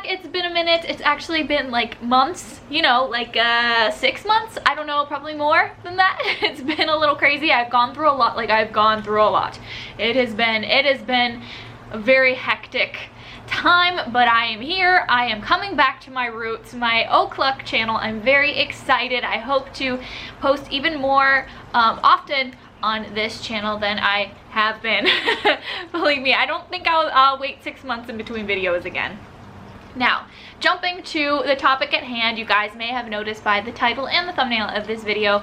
It's been a minute. It's actually been like months, you know, like 6 months. I don't know, probably more than that. It's been a little crazy. I've gone through a lot. It has been a very hectic time, but I am here. I am coming back to my roots, my Ohcluck channel. I'm very excited. I hope to post even more often on this channel than I have been. Believe me, I don't think I'll wait 6 months in between videos again. Now, jumping to the topic at hand, you guys may have noticed by the title and the thumbnail of this video,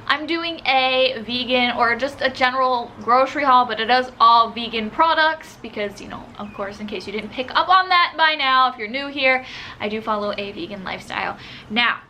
I'm doing a vegan or just a general grocery haul, but it is all vegan products because, you know, of course, in case you didn't pick up on that by now, if you're new here, I do follow a vegan lifestyle. Now,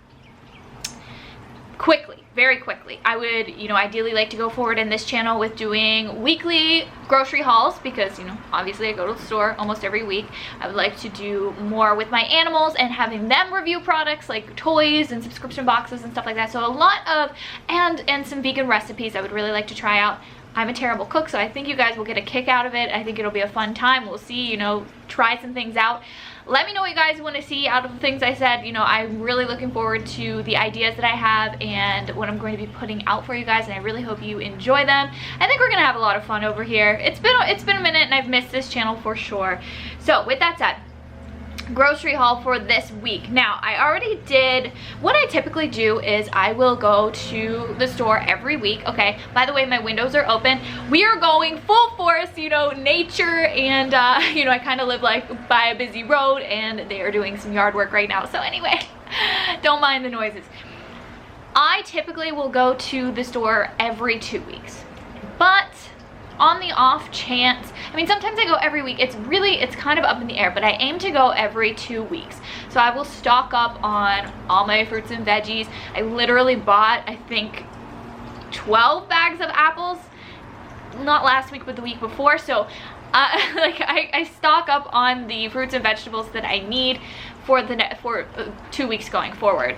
very quickly, I would, you know, ideally like to go forward in this channel with doing weekly grocery hauls because, you know, obviously I go to the store almost every week. I would like to do more with my animals and having them review products like toys and subscription boxes and stuff like that. So a lot of, and some vegan recipes I would really like to try out. I'm a terrible cook, so I think you guys will get a kick out of it. I think it'll be a fun time. We'll see, you know, try some things out. Let me know what you guys want to see out of the things I said. You know, I'm really looking forward to the ideas that I have and what I'm going to be putting out for you guys, and I really hope you enjoy them. I think we're gonna have a lot of fun over here. It's been a minute and I've missed this channel for sure. So with that said, grocery haul for this week. Now, I already did, what I typically do is I will go to the store every week. Okay, by the way, my windows are open. We are going full force, you know, nature, and you know, I kind of live like by a busy road and they are doing some yard work right now. So anyway, don't mind the noises. I typically will go to the store every 2 weeks, but on the off chance, I mean, sometimes I go every week. It's kind of up in the air, but I aim to go every 2 weeks. So I will stock up on all my fruits and veggies. I literally bought, I think, 12 bags of apples, not last week, but the week before. So like I stock up on the fruits and vegetables that I need for 2 weeks going forward.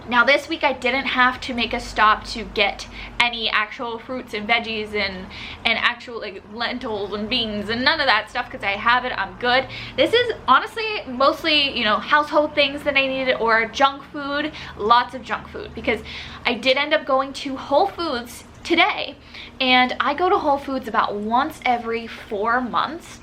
Now this week I didn't have to make a stop to get any actual fruits and veggies and actual like lentils and beans and none of that stuff because I have it. I'm good. This is honestly mostly, you know, household things that I needed or junk food, lots of junk food, because I did end up going to Whole Foods today, and I go to Whole Foods about once every 4 months.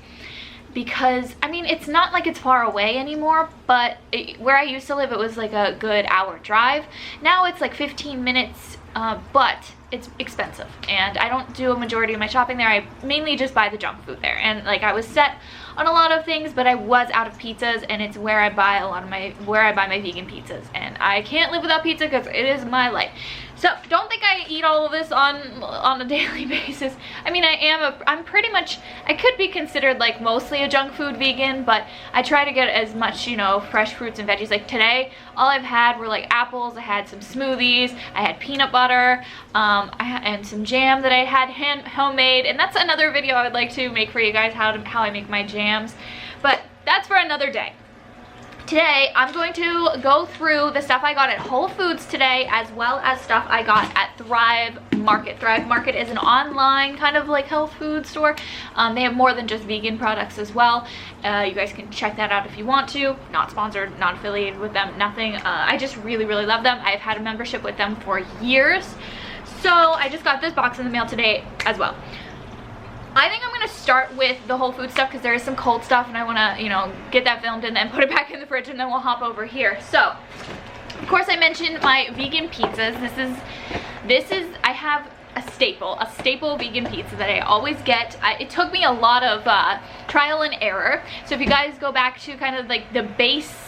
Because, I mean, it's not like it's far away anymore, but where I used to live, it was like a good hour drive. Now it's like 15 minutes, but it's expensive. And I don't do a majority of my shopping there. I mainly just buy the junk food there. And like I was set on a lot of things, but I was out of pizzas, and it's where I buy my vegan pizzas. And I can't live without pizza because it is my life. So don't think I eat all of this on a daily basis. I mean, I'm pretty much, I could be considered like mostly a junk food vegan, but I try to get as much, you know, fresh fruits and veggies. Like today, all I've had were like apples. I had some smoothies. I had peanut butter, and some jam that I had homemade. And that's another video I would like to make for you guys, how I make my jams. But that's for another day. Today, I'm going to go through the stuff I got at Whole Foods today, as well as stuff I got at Thrive Market. Thrive Market is an online kind of like health food store. They have more than just vegan products as well. You guys can check that out if you want to. Not sponsored, not affiliated with them, nothing. I just really, really love them. I've had a membership with them for years. So I just got this box in the mail today as well. I think I'm going to start with the Whole Foods stuff because there is some cold stuff and I want to, you know, get that filmed and then put it back in the fridge, and then we'll hop over here. So, of course I mentioned my vegan pizzas. This is I have a staple vegan pizza that I always get. It took me a lot of trial and error. So if you guys go back to kind of like the basics,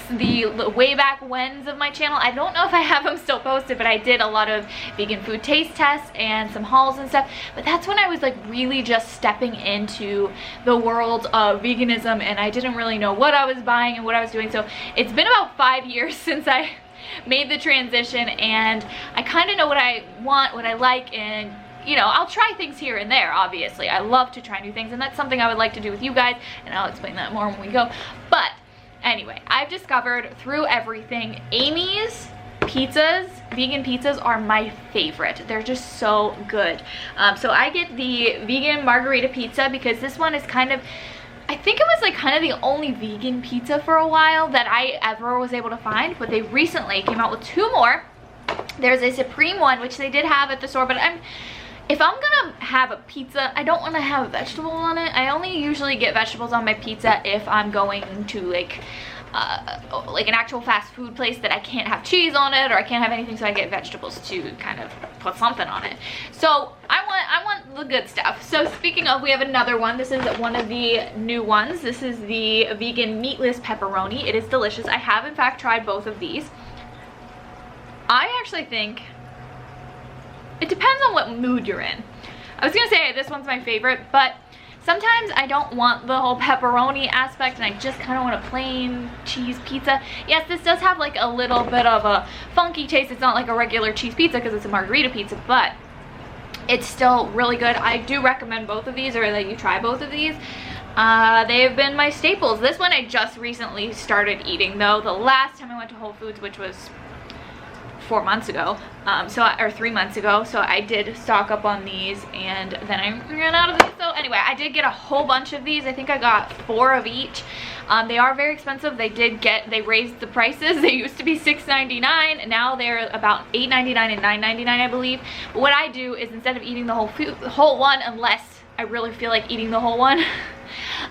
the way back whens of my channel, I don't know if I have them still posted, but I did a lot of vegan food taste tests and some hauls and stuff. But that's when I was like really just stepping into the world of veganism, and I didn't really know what I was buying and what I was doing. So it's been about 5 years since I made the transition, and I kind of know what I want, what I like, and you know, I'll try things here and there. Obviously I love to try new things, and that's something I would like to do with you guys, and I'll explain that more when we go. But anyway, I've discovered through everything, Amy's pizzas, vegan pizzas, are my favorite. They're just so good. So I get the vegan margarita pizza because this one is kind of, I think it was like kind of the only vegan pizza for a while that I ever was able to find, but they recently came out with 2 more. There's a Supreme one, which they did have at the store, but if I'm gonna have a pizza, I don't want to have a vegetable on it. I only usually get vegetables on my pizza if I'm going to like an actual fast food place that I can't have cheese on it or I can't have anything, so I get vegetables to kind of put something on it. So I want the good stuff. So speaking of, we have another one. This is one of the new ones. This is the vegan meatless pepperoni. It is delicious. I have in fact tried both of these. I actually think it depends on what mood you're in. I was gonna say this one's my favorite, but sometimes I don't want the whole pepperoni aspect and I just kind of want a plain cheese pizza. Yes, this does have like a little bit of a funky taste. It's not like a regular cheese pizza because it's a margarita pizza, but it's still really good. I do recommend both of these, or that you try both of these. They have been my staples. This one I just recently started eating though. The last time I went to Whole Foods, which was 4 months ago, or 3 months ago, so I did stock up on these and then I ran out of these. So anyway, I did get a whole bunch of these. I think I got 4 of each. They are very expensive. They raised the prices. They used to be $6.99, now they're about $8.99 and $9.99, I believe. But what I do is, instead of eating the whole one, unless I really feel like eating the whole one,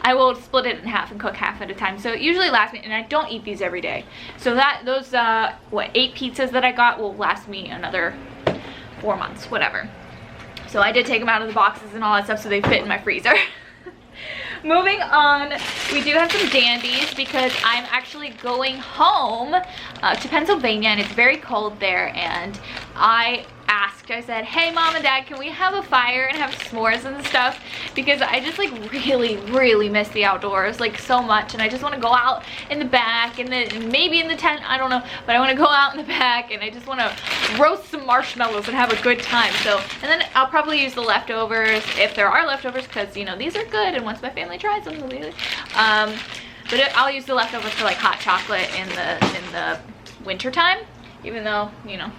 I will split it in half and cook half at a time. So it usually lasts me, and I don't eat these every day. So those 8 pizzas that I got will last me another 4 months, whatever. So I did take them out of the boxes and all that stuff so they fit in my freezer. Moving on, we do have some dandies because I'm actually going home to Pennsylvania, and it's very cold there, and I said, hey Mom and Dad, can we have a fire and have s'mores and stuff, because I just like really miss the outdoors like so much, and I just want to go out in the back and maybe in the tent, I don't know, but I want to go out in the back and I just want to roast some marshmallows and have a good time. So, and then I'll probably use the leftovers if there are leftovers, because you know these are good, and once my family tries them, but I'll use the leftovers for like hot chocolate in the winter time, even though, you know,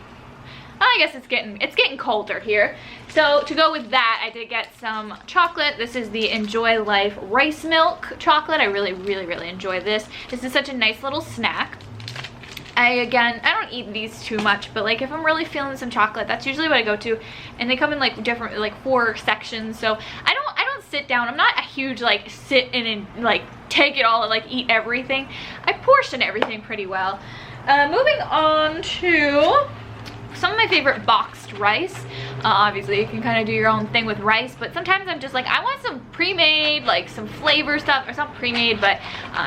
I guess it's getting colder here. So to go with that, I did get some chocolate. This is the Enjoy Life rice milk chocolate. I really enjoy this. This is such a nice little snack. I don't eat these too much, but like if I'm really feeling some chocolate, that's usually what I go to. And they come in like different, like 4 sections. So I don't sit down. I'm not a huge like sit in and like take it all and like eat everything. I portion everything pretty well. Moving on to some of my favorite boxed rice. Obviously you can kind of do your own thing with rice, but sometimes I'm just like, I want some pre-made, like some flavor stuff, or it's not pre-made, but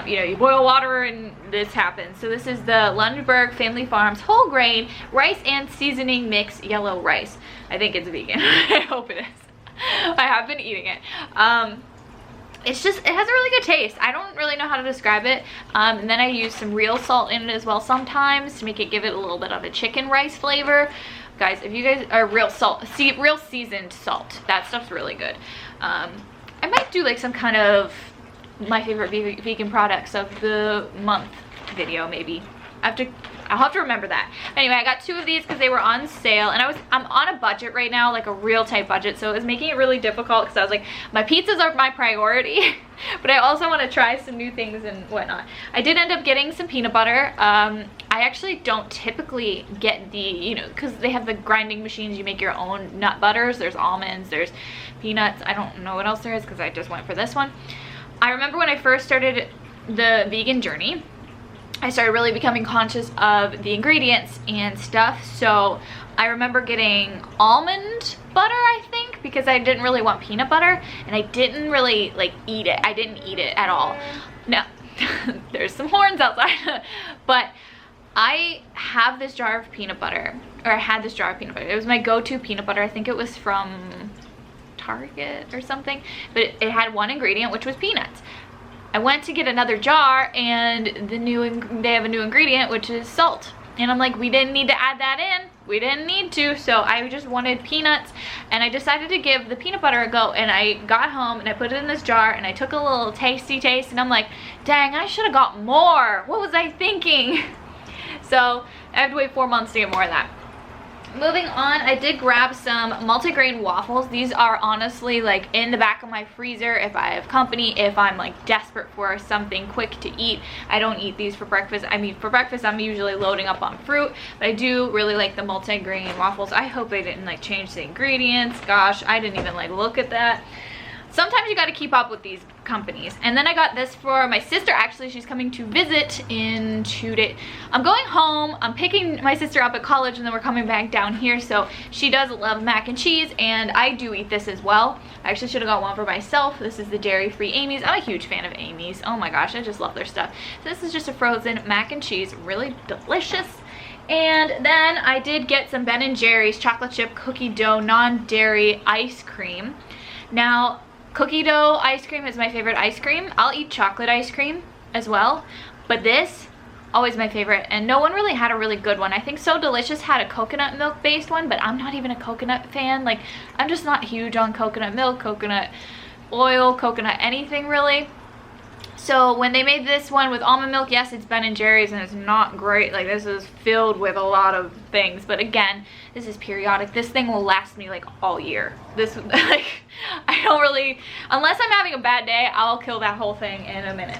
you know, you boil water and this happens. So this is the Lundberg Family Farms whole grain rice and seasoning mix yellow rice. I think it's vegan. I hope it is. I have been eating it. It has a really good taste. I don't really know how to describe it. And then I use some real salt in it as well sometimes to give it a little bit of a chicken rice flavor. Guys, if you guys are real seasoned salt, that stuff's really good. I might do like some kind of my favorite vegan products of the month video maybe. I'll have to remember that. Anyway, I got 2 of these because they were on sale, and I'm on a budget right now, like a real tight budget, so it was making it really difficult because I was like, my pizzas are my priority, but I also want to try some new things and whatnot. I did end up getting some peanut butter. I actually don't typically get the, you know, because they have the grinding machines, you make your own nut butters. There's almonds, there's peanuts. I don't know what else there is because I just went for this one. I remember when I first started the vegan journey, I started really becoming conscious of the ingredients and stuff. So I remember getting almond butter, I think, because I didn't really want peanut butter, and I didn't really like eat it. I didn't eat it at all. No, there's some horns outside. But I have this jar of peanut butter, or I had this jar of peanut butter. It was my go-to peanut butter. I think it was from Target or something, but it had one ingredient, which was peanuts. I went to get another jar, and they have a new ingredient, which is salt. And I'm like, we didn't need to add that in. We didn't need to. So I just wanted peanuts, and I decided to give the peanut butter a go. And I got home and I put it in this jar, and I took a little tasty taste, and I'm like, dang, I should have got more. What was I thinking? So I have to wait 4 months to get more of that. Moving on, I did grab some multigrain waffles. These are honestly like in the back of my freezer if I have company, if I'm like desperate for something quick to eat. I don't eat these for breakfast. I mean, for breakfast I'm usually loading up on fruit, but I do really like the multigrain waffles. I hope they didn't like change the ingredients. Gosh, I didn't even like look at that. Sometimes you got to keep up with these companies. And then I got this for my sister. Actually, she's coming to visit in 2 days. I'm going home. I'm picking my sister up at college, and then we're coming back down here. So she does love mac and cheese, and I do eat this as well. I actually should have got one for myself. This is the dairy-free Amy's. I'm a huge fan of Amy's. Oh my gosh, I just love their stuff. So this is just a frozen mac and cheese. Really delicious. And then I did get some Ben & Jerry's chocolate chip cookie dough non-dairy ice cream. Now, cookie dough ice cream is my favorite ice cream. I'll eat chocolate ice cream as well, but this, always my favorite, and no one really had a really good one. I think So Delicious had a coconut milk based one, but I'm not even a coconut fan. Like, I'm just not huge on coconut milk, coconut oil, coconut anything really. So when they made this one with almond milk, yes, it's Ben & Jerry's and it's not great. Like, this is filled with a lot of things. But again, this is periodic. This thing will last me like all year. This, like, I don't really, unless I'm having a bad day, I'll kill that whole thing in a minute.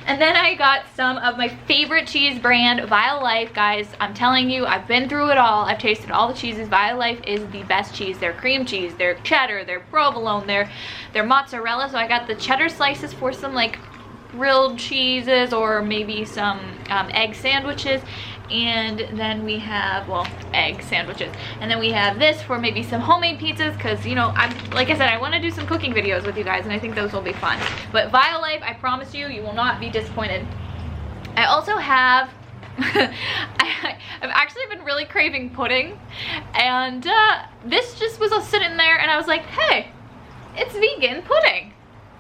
And then I got some of my favorite cheese brand, Violife. Guys, I'm telling you, I've been through it all. I've tasted all the cheeses. Violife is the best cheese. Their cream cheese, their cheddar, their provolone, their mozzarella. So I got the cheddar slices for some like grilled cheeses or maybe some egg sandwiches, and then we have, well, egg sandwiches, and then we have this for maybe some homemade pizzas, because, you know, I'm, like I said, I want to do some cooking videos with you guys, and I think those will be fun. But Violife, I promise you, you will not be disappointed. I also have I've actually been really craving pudding, and this just was sitting there, and I was like, hey, it's vegan pudding,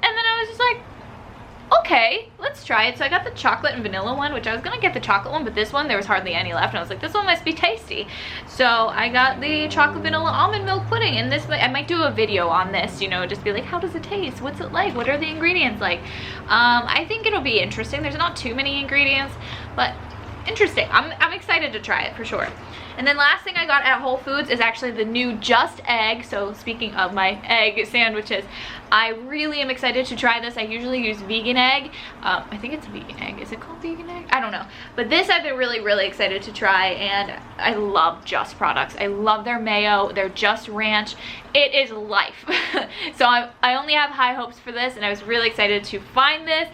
and then I was just like, okay, let's try it. So I got the chocolate and vanilla one, which I was gonna get the chocolate one, but this one, there was hardly any left, and I was like, this one must be tasty. So I got the chocolate vanilla almond milk pudding, and this, I might do a video on this, you know, just be like, how does it taste? What's it like? What are the ingredients like? I think it'll be interesting. There's not too many ingredients, but interesting. I'm excited to try it for sure. And then last thing I got at Whole Foods is actually the new Just Egg. So speaking of my egg sandwiches, I really am excited to try this. I usually use vegan egg. I think it's vegan egg. Is it called vegan egg? I don't know. But this I've been really excited to try, and I love Just products. I love their mayo, their Just ranch. It is life. So I only have high hopes for this, and I was really excited to find this.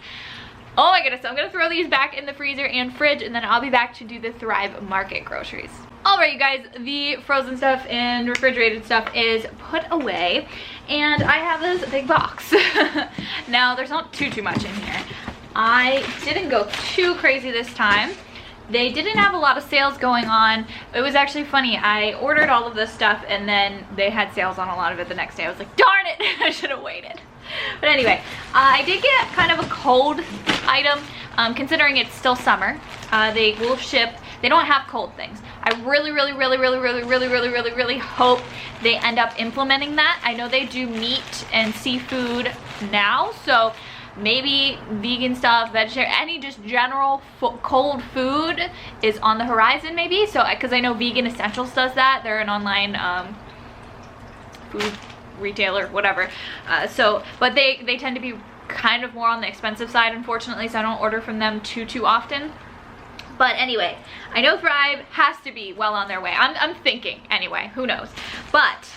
Oh my goodness, so I'm gonna throw these back in the freezer and fridge, and then I'll be back to do the Thrive Market groceries. Alright you guys, the frozen stuff and refrigerated stuff is put away, and I have this big box. Now, there's not too much in here. I didn't go too crazy this time. They didn't have a lot of sales going on. It was actually funny. I ordered all of this stuff, and then they had sales on a lot of it the next day. I was like, darn it, I should have waited. But anyway, I did get kind of a cold item, considering it's still summer. They will ship, they don't have cold things. I really hope they end up implementing that. I know they do meat and seafood now, so maybe vegan stuff, vegetarian, any just general cold food is on the horizon maybe. So, because I know Vegan Essentials does that. They're an online food retailer, whatever. But they tend to be kind of more on the expensive side, unfortunately, so I don't order from them too often. But anyway, I know Thrive has to be well on their way. I'm thinking, anyway, who knows. But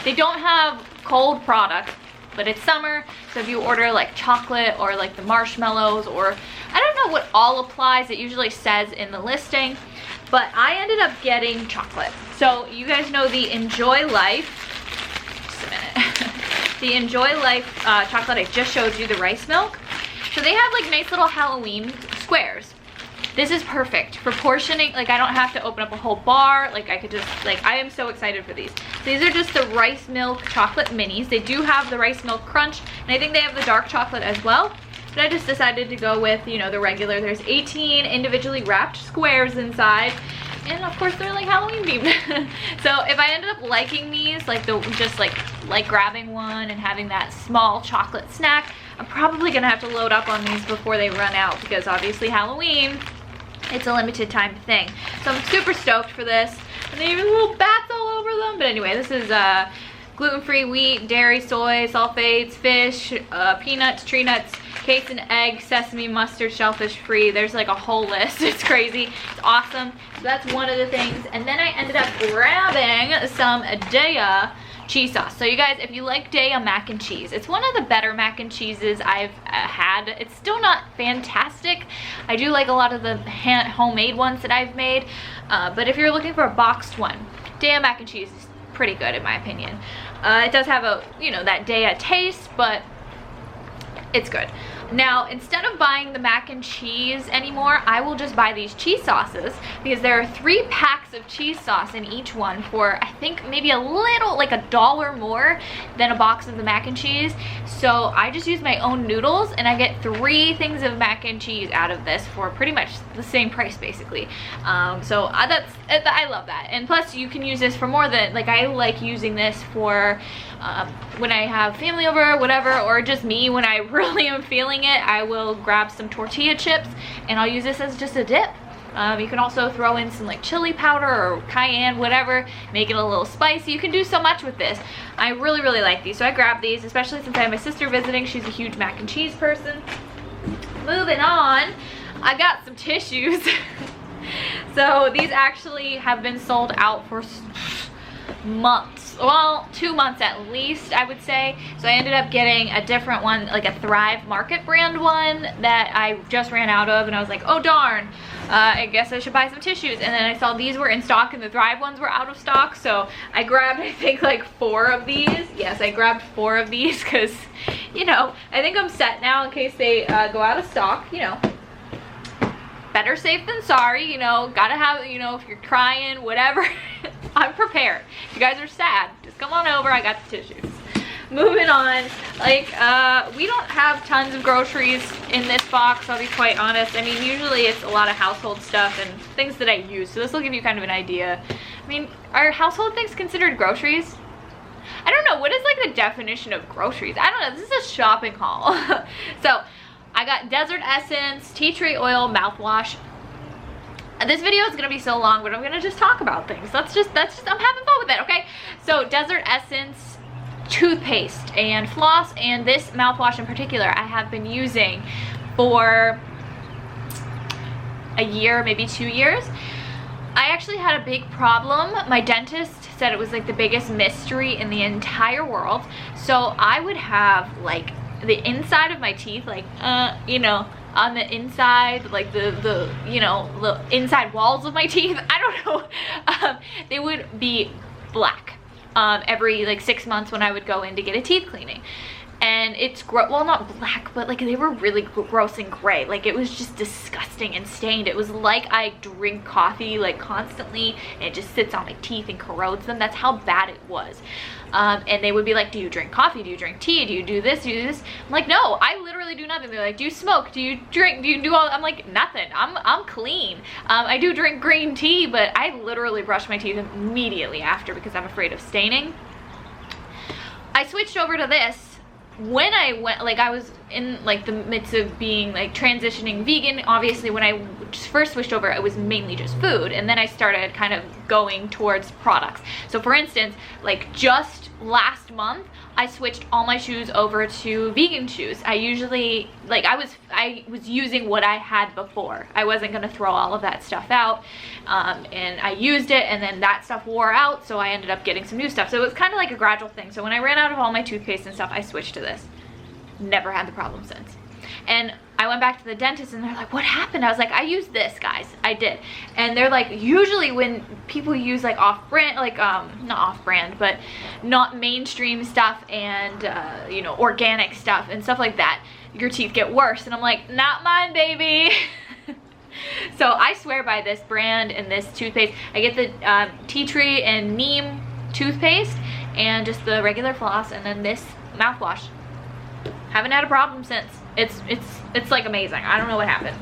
they don't have cold products, but it's summer, so if you order like chocolate or like the marshmallows, or I don't know what all applies, it usually says in the listing, but I ended up getting chocolate. So you guys know the Enjoy Life, just a minute, the Enjoy Life chocolate I just showed you, the rice milk. So they have like nice little Halloween squares. This is perfect for portioning. Like, I don't have to open up a whole bar. Like, I could just, like, I am so excited for these. These are just the rice milk chocolate minis. They do have the rice milk crunch, and I think they have the dark chocolate as well. But I just decided to go with, you know, the regular. There's 18 individually wrapped squares inside. And of course they're like Halloween themed. So if I ended up liking these, like just like grabbing one and having that small chocolate snack, I'm probably gonna have to load up on these before they run out, because obviously Halloween, it's a limited time thing. So I'm super stoked for this. And they even have little bats all over them. But anyway, this is gluten-free wheat, dairy, soy, sulfates, fish, peanuts, tree nuts, casein, egg, sesame, mustard, shellfish free. There's like a whole list. It's crazy. It's awesome. So that's one of the things. And then I ended up grabbing some Daya cheese sauce. So you guys, if you like Daya mac and cheese, it's one of the better mac and cheeses I've had. It's still not fantastic. I do like a lot of the homemade ones that I've made. But if you're looking for a boxed one, Daya mac and cheese is pretty good in my opinion. It does have a, you know, that Daya taste, but it's good. Now, instead of buying the mac and cheese anymore, I will just buy these cheese sauces because there are 3 packs of cheese sauce in each one for, I think, maybe a little, like $1 more than a box of the mac and cheese. So I just use my own noodles and I get 3 things of mac and cheese out of this for pretty much the same price, basically. So I love that. And plus, you can use this for more than, like, I like using this for when I have family over, whatever, or just me when I really am feeling it. I will grab some tortilla chips and I'll use this as just a dip. You can also throw in some like chili powder or cayenne, whatever, make it a little spicy. You can do so much with this. I really, really like these. So I grabbed these, especially since I have my sister visiting. She's a huge mac and cheese person. Moving on, I got some tissues. So these actually have been sold out for months, well, 2 months at least, I would say. So I ended up getting a different one, like a Thrive Market brand one that I just ran out of, and I was like, oh darn, I guess I should buy some tissues. And then I saw these were in stock and the Thrive ones were out of stock, so I grabbed, I think, like 4 of these. Yes, I grabbed 4 of these because, you know, I think I'm set now in case they go out of stock, you know. Better safe than sorry, you know, gotta have, you know, if you're crying, whatever, I'm prepared. If you guys are sad, just come on over, I got the tissues. Moving on, like, we don't have tons of groceries in this box, I'll be quite honest. I mean, usually it's a lot of household stuff and things that I use, so this will give you kind of an idea. I mean, are household things considered groceries? I don't know, what is like the definition of groceries? I don't know, this is a shopping haul. So, I got Desert Essence, tea tree oil, mouthwash. This video is gonna be so long, but I'm gonna just talk about things. I'm having fun with it, okay? So Desert Essence toothpaste and floss, and this mouthwash in particular, I have been using for a year, maybe 2 years. I actually had a big problem. My dentist said it was like the biggest mystery in the entire world. So I would have like the inside of my teeth, like you know, on the inside, like the you know, the inside walls of my teeth, I don't know, they would be black every like 6 months when I would go in to get a teeth cleaning. And it's well, not black, but like they were really gross and gray. Like it was just disgusting and stained. It was like I drink coffee like constantly and it just sits on my teeth and corrodes them. That's how bad it was. And they would be like, do you drink coffee? Do you drink tea? Do you do this? Do you do this? I'm like, no, I literally do nothing. They're like, do you smoke? Do you drink? Do you do all? I'm like, nothing. I'm clean. I do drink green tea, but I literally brush my teeth immediately after because I'm afraid of staining. I switched over to this when I went, like I was in like the midst of being like transitioning vegan. Obviously when I first switched over, it was mainly just food, and then I started kind of going towards products. So for instance, like just last month I switched all my shoes over to vegan shoes. I usually, like I was using what I had before. I wasn't gonna throw all of that stuff out, and I used it, and then that stuff wore out, so I ended up getting some new stuff. So it was kind of like a gradual thing. So when I ran out of all my toothpaste and stuff, I switched to this. Never had the problem since. And I went back to the dentist and they're like, what happened? I was like, I used this, guys. I did. And they're like, usually when people use like off-brand, like not off-brand, but not mainstream stuff and you know, organic stuff and stuff like that, your teeth get worse. And I'm like, not mine, baby. So I swear by this brand and this toothpaste. I get the tea tree and neem toothpaste and just the regular floss, and then this mouthwash. Haven't had a problem since. It's like amazing. I don't know what happened.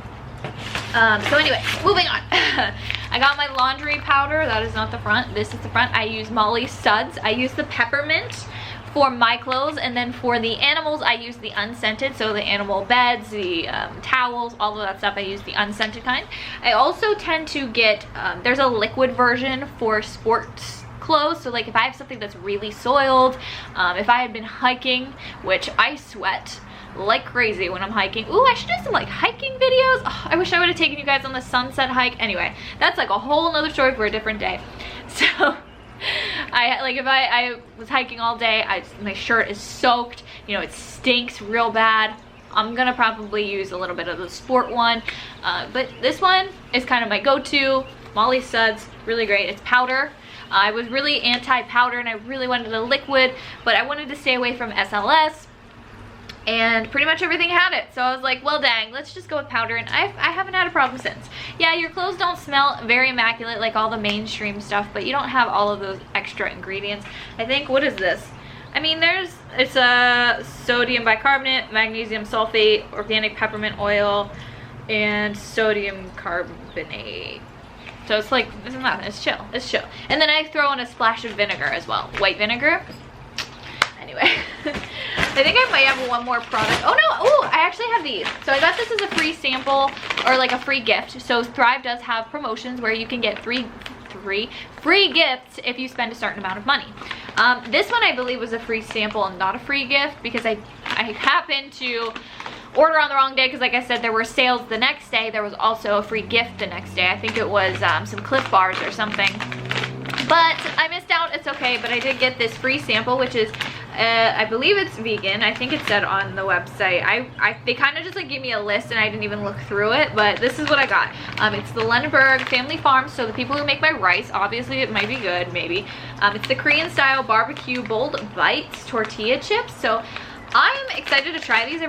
So anyway, moving on. I got my laundry powder. That is not the front. This is the front. I use Molly Suds. I use the peppermint for my clothes. And then for the animals, I use the unscented, so the animal beds, the towels, all of that stuff, I use the unscented kind. I also tend to get, there's a liquid version for sports clothes, so like if I have something that's really soiled, if I had been hiking, which I sweat like crazy when I'm hiking. Ooh, I should do some like hiking videos. Oh, I wish I would have taken you guys on the sunset hike. Anyway, that's like a whole nother story for a different day. So if I was hiking all day, my shirt is soaked, you know, it stinks real bad. I'm gonna probably use a little bit of the sport one, but this one is kind of my go-to. Molly Suds, really great. It's powder. I was really anti-powder and I really wanted a liquid, but I wanted to stay away from SLS, and pretty much everything had it. So I was like, well dang, let's just go with powder, and I haven't had a problem since. Yeah, your clothes don't smell very immaculate like all the mainstream stuff, but you don't have all of those extra ingredients. I think, what is this? I mean, it's a sodium bicarbonate, magnesium sulfate, organic peppermint oil, and sodium carbonate. So it's like, this is nothing, it's chill, it's chill. And then I throw in a splash of vinegar as well, white vinegar. Anyway, I think I might have one more product. Oh no, oh, I actually have these. So I got this as a free sample, or like a free gift. So Thrive does have promotions where you can get three free gifts if you spend a certain amount of money. This one I believe was a free sample and not a free gift, because I happened to order on the wrong day, because like I said, there were sales the next day. There was also a free gift the next day. I think it was some Cliff Bars or something. But I missed out, it's okay, but I did get this free sample, which is, I believe it's vegan. I think it said on the website. They kind of just like gave me a list and I didn't even look through it, but this is what I got. It's the Lunenburg Family Farm, so the people who make my rice, obviously it might be good, maybe. It's the Korean style barbecue bold bites tortilla chips. So I'm excited to try these.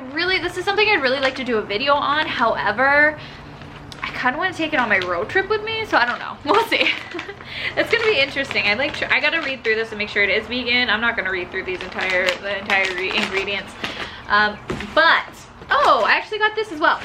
This is something I'd really like to do a video on. However, I kind of want to take it on my road trip with me, so I don't know. We'll see. It's gonna be interesting. I gotta read through this and make sure it is vegan. I'm not gonna read through the entire ingredients. But oh, I actually got this as well.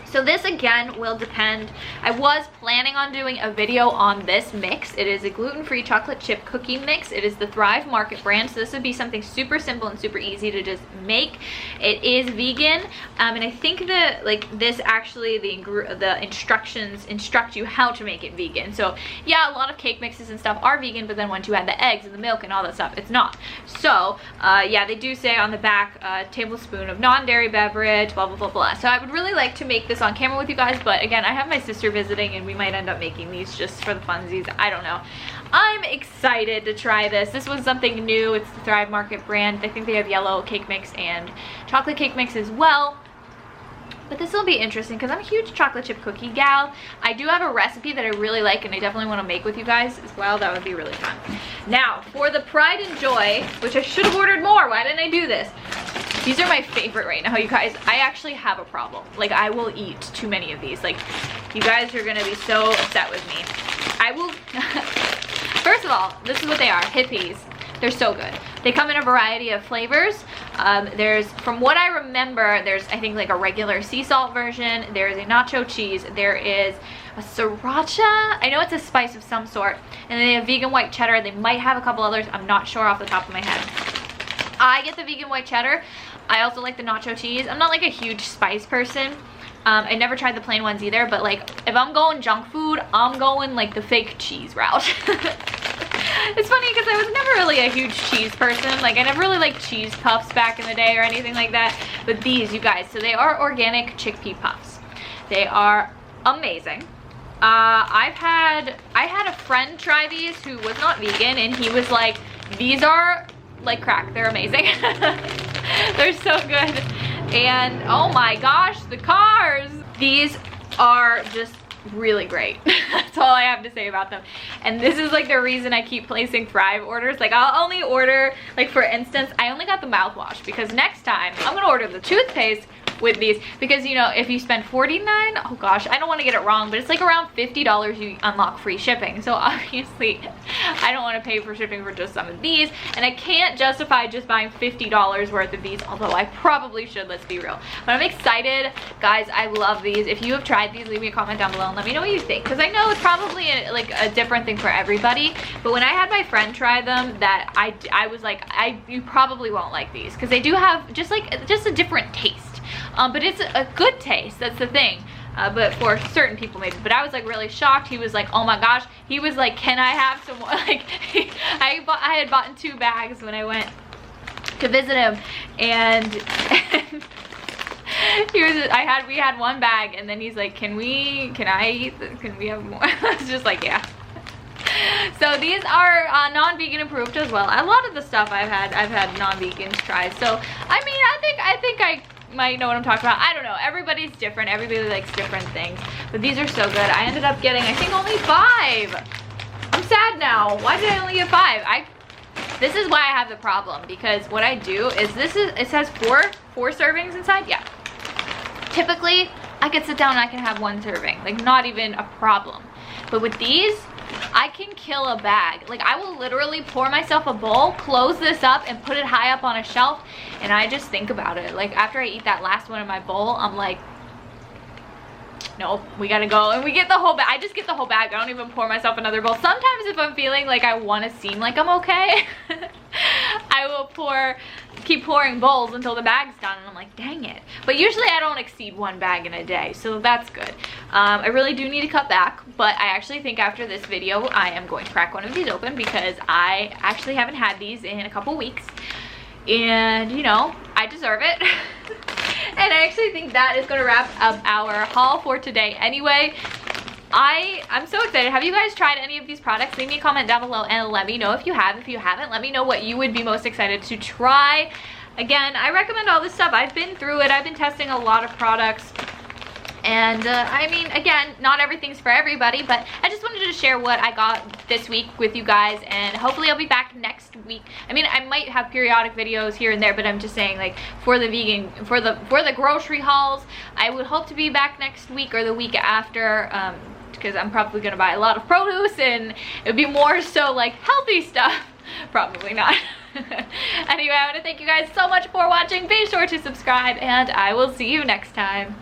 So this again will depend. I was planning on doing a video on this mix. It is a gluten-free chocolate chip cookie mix. It is the Thrive Market brand. So this would be something super simple and super easy to just make. It is vegan, and I think that this actually the instructions instruct you how to make it vegan. So yeah, a lot of cake mixes and stuff are vegan, but then once you add the eggs and the milk and all that stuff, it's not. So yeah, they do say on the back, a tablespoon of non-dairy beverage, blah blah blah blah. So I would really like to make this on camera with you guys, but again, I have my sister visiting and we might end up making these just for the funsies. I don't know. I'm excited to try this. This was something new. It's the Thrive Market brand. I think they have yellow cake mix and chocolate cake mix as well. But this will be interesting because I'm a huge chocolate chip cookie gal. I do have a recipe that I really like and I definitely want to make with you guys as well. That would be really fun. Now, for the Pride and Joy, which I should have ordered more. Why didn't I do this? These are my favorite right now, you guys. I actually have a problem. Like, I will eat too many of these. Like, you guys are gonna be so upset with me. I will... First of all, this is what they are, hippies. They're so good. They come in a variety of flavors. From what I remember, there's, I think, like a regular sea salt version. There's a nacho cheese. There is a sriracha. I know it's a spice of some sort. And then they have vegan white cheddar. They might have a couple others. I'm not sure off the top of my head. I get the vegan white cheddar. I also like the nacho cheese. I'm not like a huge spice person. I never tried the plain ones either, but like if I'm going junk food, I'm going like the fake cheese route. It's funny because I was never really a huge cheese person. Like I never really liked cheese puffs back in the day or anything like that. But these, you guys, so they are organic chickpea puffs. They are amazing. I had a friend try these who was not vegan, and he was like, these are like crack. They're amazing. They're so good. And oh my gosh, the cars. These are just really great. That's all I have to say about them. And this is like the reason I keep placing Thrive orders. Like I'll only order, like for instance, I only got the mouthwash because next time I'm gonna order the toothpaste with these, because you know, if you spend $49, oh gosh, I don't want to get it wrong, but it's like around $50 you unlock free shipping. So obviously I don't want to pay for shipping for just some of these, and I can't justify just buying $50 worth of these, although I probably should, let's be real. But I'm excited, guys. I love these. If you have tried these, leave me a comment down below and let me know what you think, because I know it's probably like a different thing for everybody. But when I had my friend try them, that I was like, you probably won't like these, because they do have just a different taste, but it's a good taste. That's the thing. But for certain people maybe. But I was like really shocked. He was like, oh my gosh. He was like, can I have some more? Like, I had bought 2 bags when I went to visit him, and we had 1 bag, and then he's like, can we have more? I was just like, yeah. So these are non-vegan approved as well. A lot of the stuff I've had non-vegans try. So I mean, I think I might know what I'm talking about. I don't know. Everybody's different. Everybody likes different things. But these are so good. I ended up getting, I think, only 5. I'm sad now. Why did I only get 5? This is why I have the problem, because what I do is it says 4 servings inside. Yeah. Typically, I could sit down and I can have 1 serving. Like, not even a problem. But with these, I can kill a bag. Like, I will literally pour myself a bowl, close this up, and put it high up on a shelf, and I just think about it. Like, after I eat that last one in my bowl, I'm like, nope, we gotta go. And we get the whole bag. I just get the whole bag. I don't even pour myself another bowl. Sometimes if I'm feeling like I want to seem like I'm okay, I will keep pouring bowls until the bag's done, and I'm like, dang it. But usually I don't exceed 1 bag in a day, so that's good. I really do need to cut back, but I actually think after this video I am going to crack one of these open, because I actually haven't had these in a couple weeks, and you know, I deserve it. And I actually think that is going to wrap up our haul for today anyway. I'm so excited. Have you guys tried any of these products? Leave me a comment down below and let me know if you have. If you haven't, let me know what you would be most excited to try. Again, I recommend all this stuff. I've been through it. I've been testing a lot of products. And I mean, again, not everything's for everybody, but I just wanted to share what I got this week with you guys, and hopefully I'll be back next week. I mean, I might have periodic videos here and there, but I'm just saying, like, for the grocery hauls, I would hope to be back next week or the week after, because I'm probably gonna buy a lot of produce, and it would be more so like healthy stuff. Probably not. Anyway, I want to thank you guys so much for watching. Be sure to subscribe, and I will see you next time.